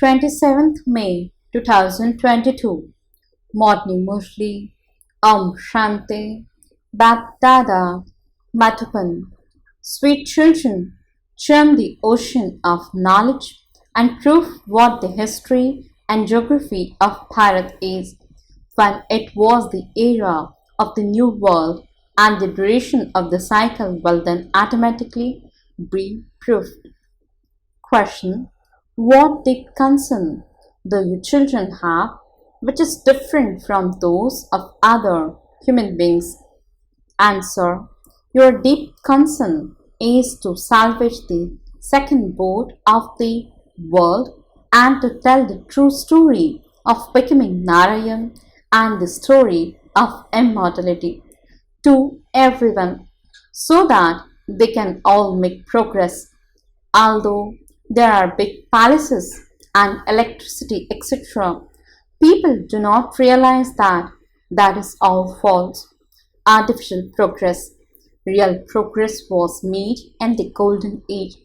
27th May 2022. Morning Murli, Shanti, BapDada, Matupan. Sweet children, churn the ocean of knowledge and prove what the history and geography of Bharat is, when it was the era of the New World, and the duration of the cycle will then automatically be proved. Question: what deep concern do you children have which is different from those of other human beings? Answer: your deep concern is to salvage the second boat of the world and to tell the true story of becoming Narayan and the story of immortality to everyone so that they can all make progress. Although there are big palaces and electricity, etc., people do not realize that that is all false. Artificial progress. Real progress was made in the Golden Age,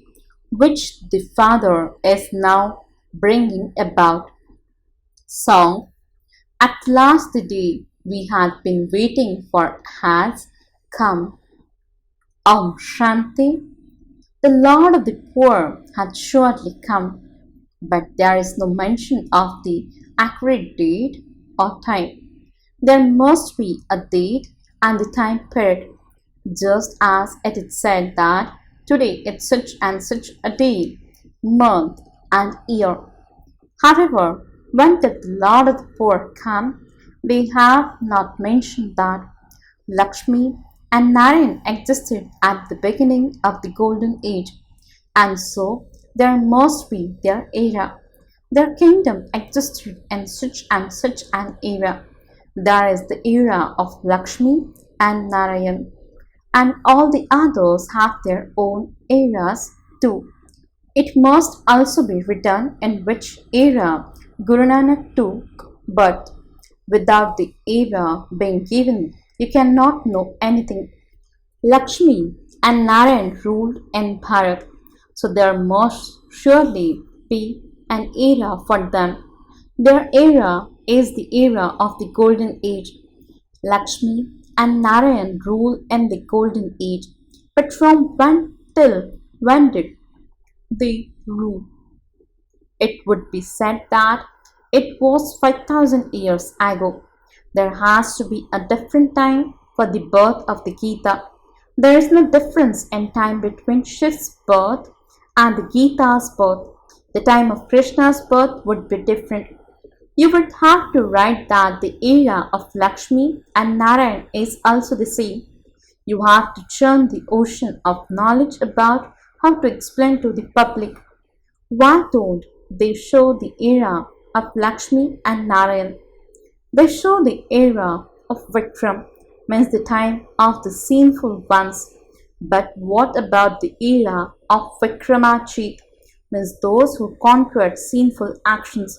which the Father is now bringing about. Song: at last the day we had been waiting for has come. Shanti. The Lord of the poor had surely come, but there is no mention of the accurate date or time. There must be a date and the time period, just as it is said that today it's such and such a day, month, and year. However, when did the Lord of the poor come? They have not mentioned that. Lakshmi and Narayan existed at the beginning of the Golden Age, and so there must be their era. Their kingdom existed in such and such an era. There is the era of Lakshmi and Narayan, and all the others have their own eras too. It must also be written in which era Guru Nanak took birth. Without the era being given, you cannot know anything. Lakshmi and Narayan ruled in Bharat, so there must surely be an era for them. Their era is the era of the Golden Age. Lakshmi and Narayan rule in the Golden Age, but from when till when did they rule? It would be said that it was 5000 years ago. There has to be a different time for the birth of the Gita. There is no difference in time between Shiv's birth and the Gita's birth. The time of Krishna's birth would be different. You would have to write that the era of Lakshmi and Narayan is also the same. You have to churn the ocean of knowledge about how to explain to the public. Why don't they show the era of Lakshmi and Narayan? They show the era of Vikram, means the time of the sinful ones. But what about the era of Vikramajit, means those who conquered sinful actions?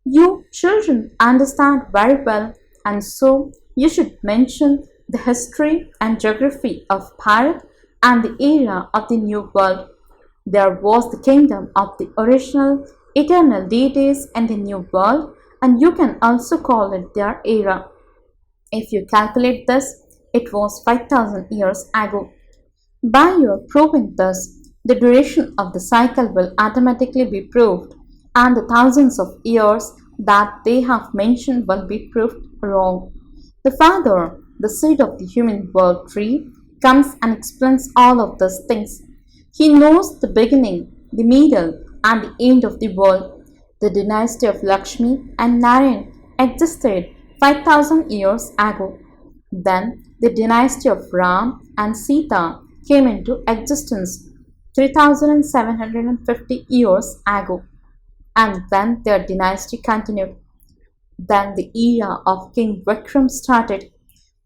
You children understand very well, and so you should mention the history and geography of Bharat and the era of the New World. There was the kingdom of the original eternal deities in the New World, and you can also call it their era. If you calculate this, it was 5000 years ago. By your proving this, the duration of the cycle will automatically be proved, and the thousands of years that they have mentioned will be proved wrong. The Father, the seed of the human world tree, comes and explains all of these things. He knows the beginning, the middle, and the end of the world. The dynasty of Lakshmi and Narayan existed 5000 years ago. Then the dynasty of Ram and Sita came into existence 3750 years ago, and then their dynasty continued. Then the era of King Vikram started.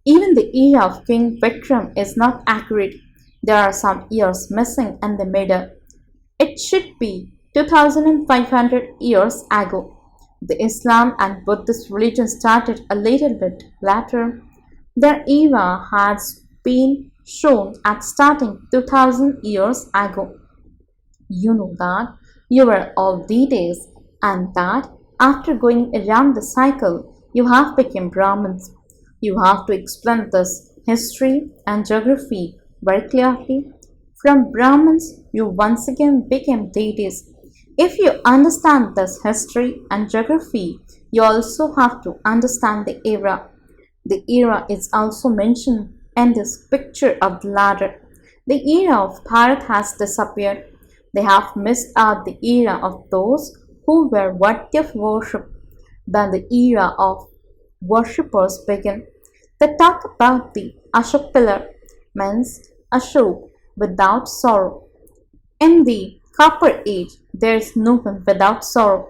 Even the era of King Vikram is not accurate. There are some years missing in the middle. It should be 2500 years ago. The Islam and Buddhist religion started a little bit later. Their era has been shown at starting 2000 years ago. You know that you were all deities and that after going around the cycle, you have become Brahmins. You have to explain this history and geography very clearly. From Brahmins, you once again became deities. If you understand this history and geography, you also have to understand the era. The era is also mentioned in this picture of the ladder. The era of Bharat has disappeared. They have missed out the era of those who were worthy of worship. Then the era of worshippers began. They talk about the Ashok pillar, means Ashok without sorrow. In the Copper Age, there is no one without sorrow.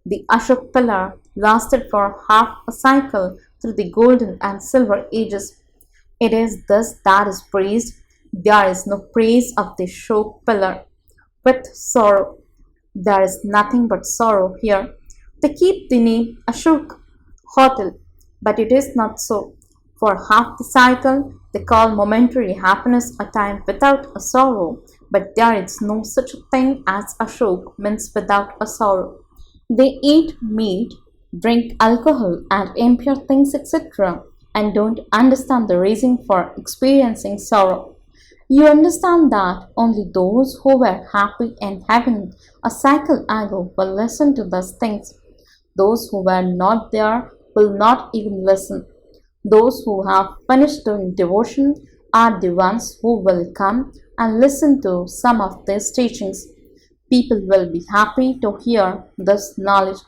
The Ashok pillar lasted for half a cycle through the Golden and Silver Ages. It is this that is praised. There is no praise of the Ashok pillar with sorrow. There is nothing but sorrow here. They keep the name Ashok Hotel, but it is not so. For half the cycle, they call momentary happiness a time without a sorrow, but there is no such a thing as Ashok means without a sorrow. They eat meat, drink alcohol and impure things, etc., and don't understand the reason for experiencing sorrow. You understand that only those who were happy in heaven a cycle ago will listen to those things. Those who were not there will not even listen. Those who have finished doing devotion are the ones who will come and listen to some of these teachings. People will be happy to hear this knowledge.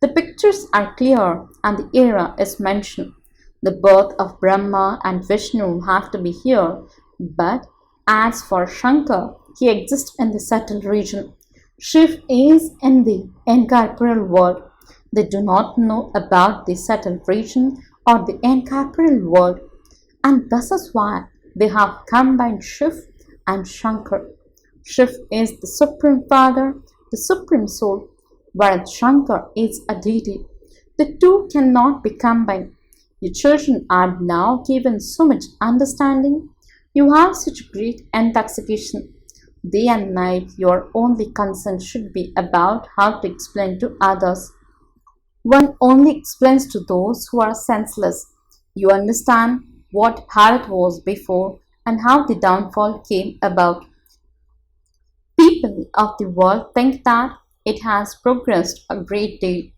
The pictures are clear and the era is mentioned. The birth of Brahma and Vishnu have to be here, but as for Shankar, he exists in the subtle region. Shiv is in the incorporeal world. They do not know about the subtle region or the incorporeal world, and this is why they have combined Shiv and Shankar. Shiv is the Supreme Father, the Supreme Soul, whereas Shankar is a deity. The two cannot be combined. Your children are now given so much understanding. You have such great intoxication. Day and night, your only concern should be about how to explain to others. One only explains to those who are senseless. You understand what Bharat was before and how the downfall came about. People of the world think that it has progressed a great deal.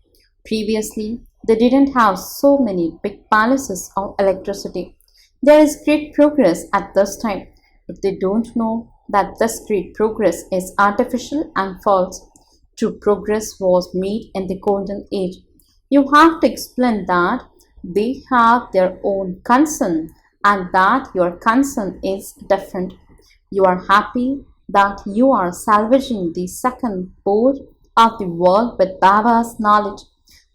Previously, they didn't have so many big palaces or electricity. There is great progress at this time, but they don't know that this great progress is artificial and false. True progress was made in the Golden Age. You have to explain that they have their own concern and that your concern is different. You are happy that you are salvaging the second pole of the world with Baba's knowledge.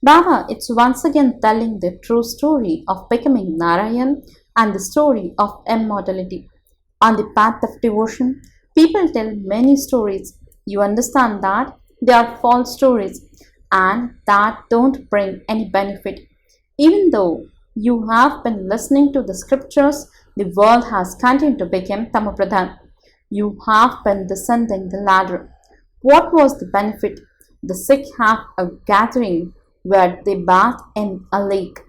Baba is once again telling the true story of becoming Narayan and the story of immortality. On the path of devotion, people tell many stories. You understand that they are false stories and that don't bring any benefit. Even though you have been listening to the scriptures, the world has continued to become Tamapradhan. You have been descending the ladder. What was the benefit? The sick have a gathering where they bathe in a lake.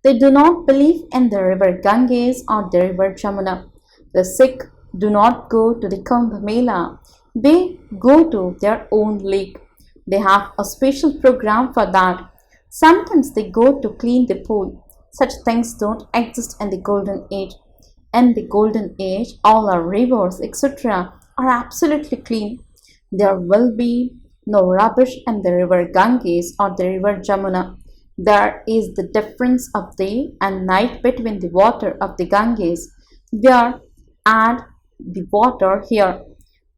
They do not believe in the river Ganges or the river Jamuna. The sick do not go to the Kumbh Mela. They go to their own lake. They have a special program for that. Sometimes they go to clean the pool. Such things don't exist in the Golden Age. In the Golden Age, all our rivers, etc., are absolutely clean. There will be no rubbish in the river Ganges or the river Jamuna. There is the difference of day and night between the water of the Ganges there and the water here.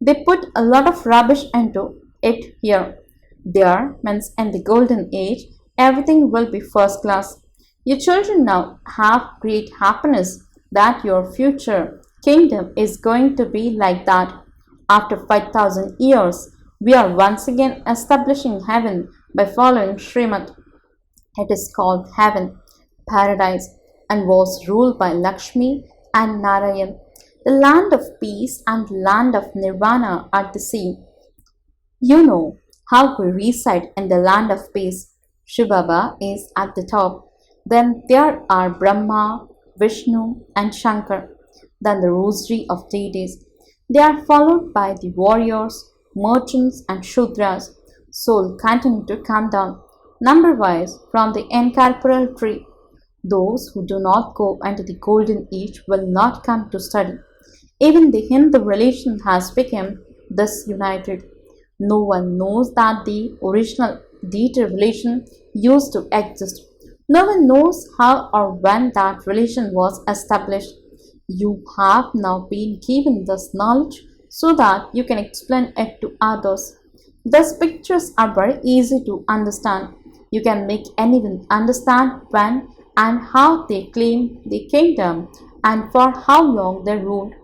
They put a lot of rubbish into it here. There means in the Golden Age, everything will be first class. Your children now have great happiness that your future kingdom is going to be like that. After 5,000 years, we are once again establishing heaven by following Srimad. It is called heaven, paradise, and was ruled by Lakshmi and Narayan. The land of peace and the land of nirvana are the same. You know, how we reside in the land of peace. Shivbaba is at the top. Then there are Brahma, Vishnu, and Shankar. Then the rosary of deities. They are followed by the warriors, merchants, and Shudras. Soul continue to come down, number-wise, from the incorporeal tree. Those who do not go into the golden age will not come to study. Even the Hindu religion has become disunited. No one knows that the original deity religion used to exist. No one knows how or when that religion was established. You have now been given this knowledge so that you can explain it to others. These pictures are very easy to understand. You can make anyone understand when and how they claim the kingdom and for how long they ruled.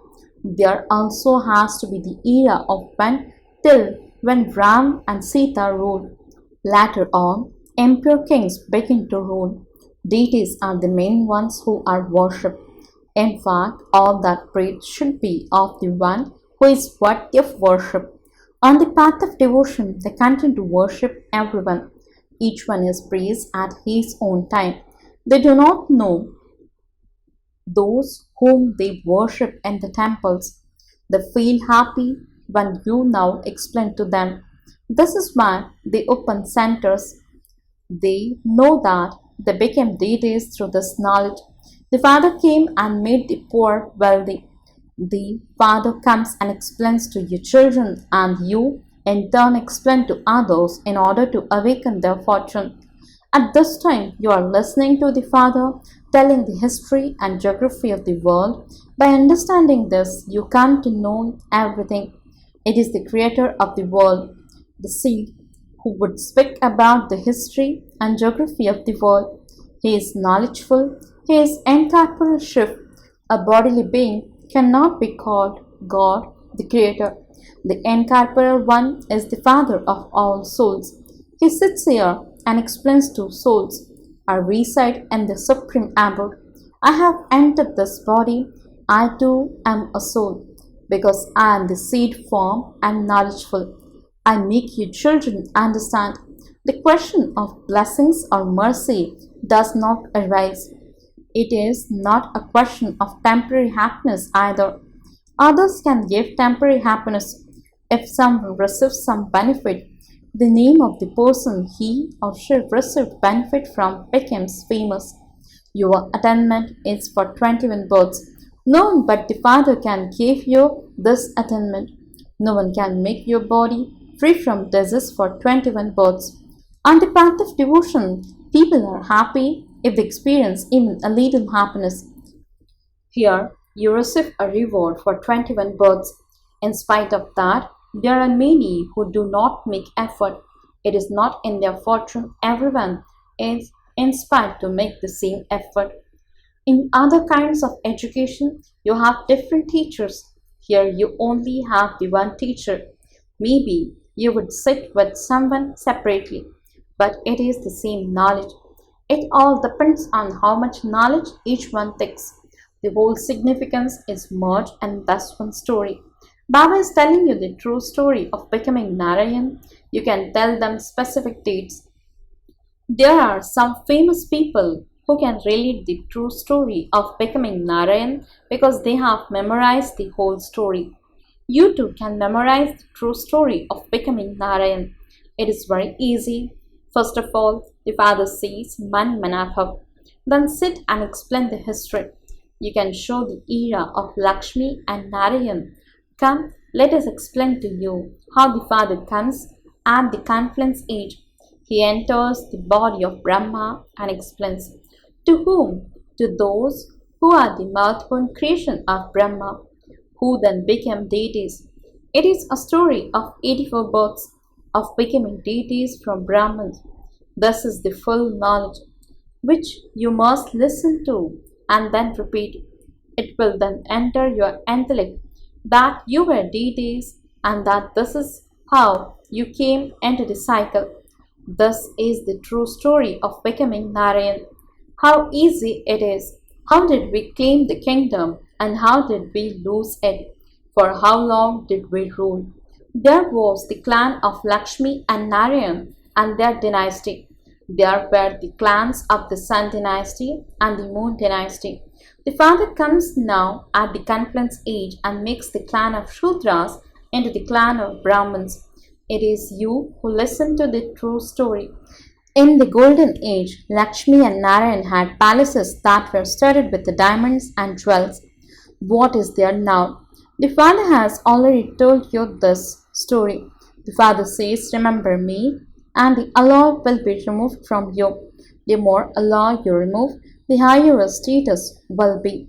There also has to be the era of when till when Ram and Sita ruled. Later on, impure kings begin to rule. Deities are the main ones who are worshipped. In fact, all that praise should be of the one who is worthy of worship. On the path of devotion, they continue to worship everyone. Each one is praised at his own time. They do not know those whom they worship in the temples. They feel happy when you now explain to them. This is why they open centers. They know that they became deities through this knowledge. The Father came and made the poor wealthy. The Father comes and explains to your children, and you in turn explain to others in order to awaken their fortune. At this time, you are listening to the Father telling the history and geography of the world. By understanding this, you come to know everything. It is the creator of the world, the seed, who would speak about the history and geography of the world. He is knowledgeful, he is incorporeal shift. A bodily being cannot be called God, the creator. The incorporeal one is the father of all souls. He sits here and explains to souls. I reside in the supreme abode. I have entered this body. I too am a soul. Because I am the seed form and knowledgeful, I make you children understand. The question of blessings or mercy does not arise. It is not a question of temporary happiness either. Others can give temporary happiness. If some receives some benefit, the name of the person he or she received benefit from becomes famous. Your attainment is for 21 births. No one but the Father can give you this attainment. No one can make your body free from disease for 21 births. On the path of devotion, people are happy if they experience even a little happiness. Here, you receive a reward for 21 births. In spite of that, there are many who do not make effort. It is not in their fortune. Everyone is inspired to make the same effort. In other kinds of education, you have different teachers. Here, you only have the one teacher. Maybe you would sit with someone separately, but it is the same knowledge. It all depends on how much knowledge each one takes. The whole significance is merged in this one story. Baba is telling you the true story of becoming Narayan. You can tell them specific dates. There are some famous people who can relate the true story of becoming Narayan because they have memorized the whole story. You too can memorize the true story of becoming Narayan. It is very easy. First of all, the Father says Man Manathav. Then sit and explain the history. You can show the era of Lakshmi and Narayan. Come, let us explain to you how the Father comes at the confluence age. He enters the body of Brahma and explains. To whom? To those who are the mouth-born creation of Brahma, who then became deities. It is a story of 84 births of becoming deities from Brahmins. This is the full knowledge, which you must listen to and then repeat. It will then enter your intellect that you were deities and that this is how you came into the cycle. This is the true story of becoming Narayan. How easy it is. How did we claim the kingdom and how did we lose it? For how long did we rule? There was the clan of Lakshmi and Narayan and their dynasty. There were the clans of the Sun dynasty and the Moon dynasty. The father comes now at the confluence age and makes the clan of Shudras into the clan of Brahmins. It is you who listen to the true story. In the golden age, Lakshmi and Narayan had palaces that were studded with the diamonds and jewels. What is there now? The father has already told you this story. The father says, remember me, and the alloy will be removed from you. The more alloy you remove, the higher your status will be.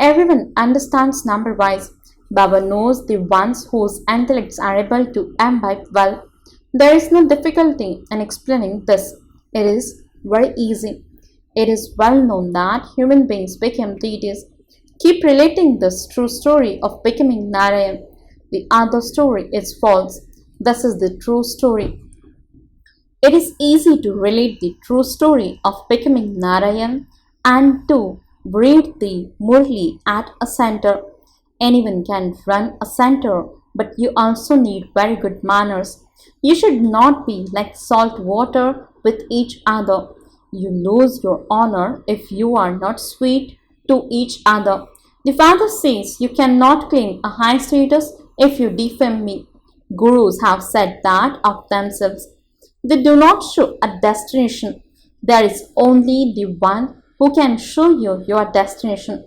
Everyone understands number wise. Baba knows the ones whose intellects are able to imbibe well. There is no difficulty in explaining this. It is very easy. It is well known that human beings become deities. Keep relating this true story of becoming Narayan. The other story is false. This is the true story. It is easy to relate the true story of becoming Narayan and to read the Murli at a center. Anyone can run a center, but you also need very good manners. You should not be like salt water with each other. You lose your honor if you are not sweet to each other. The father says you cannot claim a high status if you defame me. Gurus have said that of themselves. They do not show a destination. There is only the one who can show you your destination.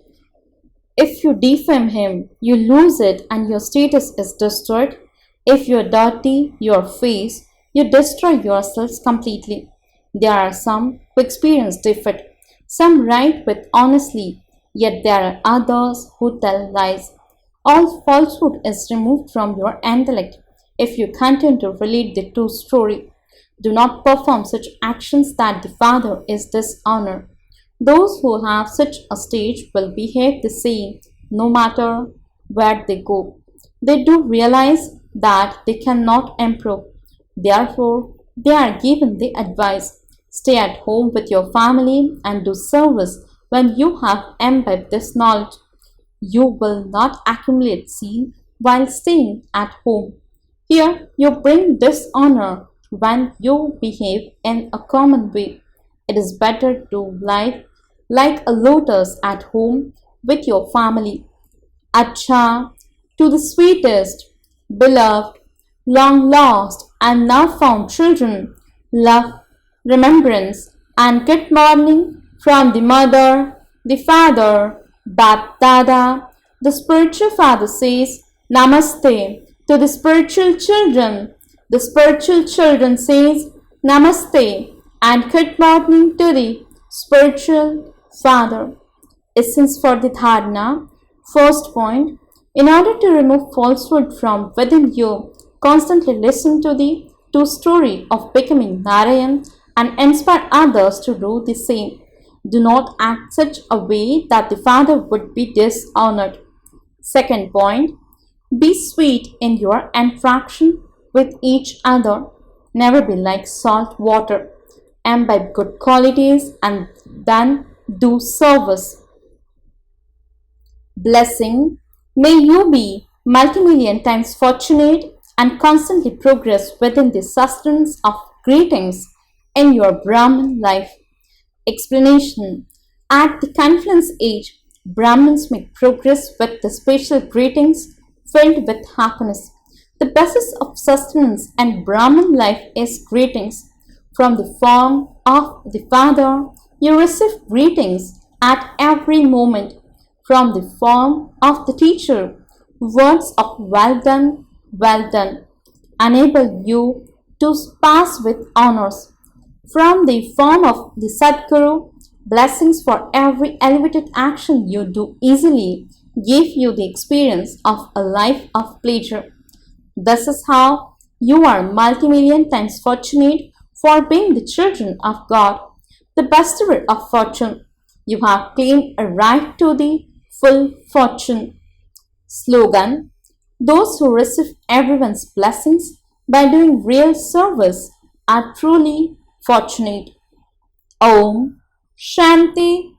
If you defame him, you lose it and your status is destroyed. If you dirty your face, you destroy yourselves completely. There are some who experience defeat. Some write with honestly, yet there are others who tell lies. All falsehood is removed from your intellect if you continue to relate the true story. Do not perform such actions that the father is dishonored. Those who have such a stage will behave the same no matter where they go. They do realize that they cannot improve. Therefore, they are given the advice. Stay at home with your family and do service when you have imbibed this knowledge. You will not accumulate sin while staying at home. Here, you bring dishonor when you behave in a common way. It is better to live like a lotus at home with your family. Acha, to the sweetest, beloved, long lost, and now found children, love, remembrance, and good morning from the mother, the father, BapDada. The spiritual father says, Namaste to the spiritual children. The spiritual children says, Namaste and good morning to the spiritual father. Essence for the dharana. First point, in order to remove falsehood from within you, constantly listen to the true story of becoming Narayan and inspire others to do the same. Do not act such a way that the father would be dishonored. Second point, be sweet in your interaction with each other. Never be like salt water. Imbibe good qualities and then do service. Blessing. May you be multi-million times fortunate and constantly progress within the sustenance of greetings in your Brahman life. Explanation. At the confluence age, Brahmins make progress with the special greetings filled with happiness. The basis of sustenance and Brahman life is greetings. From the form of the Father, you receive greetings at every moment. From the form of the teacher, words of well done, enable you to pass with honors. From the form of the Sadguru, blessings for every elevated action you do easily give you the experience of a life of pleasure. This is how you are multi-million times fortunate for being the children of God, the bestower of fortune. You have claimed a right to the full fortune. Slogan. Those who receive everyone's blessings by doing real service are truly fortunate. Om Shanti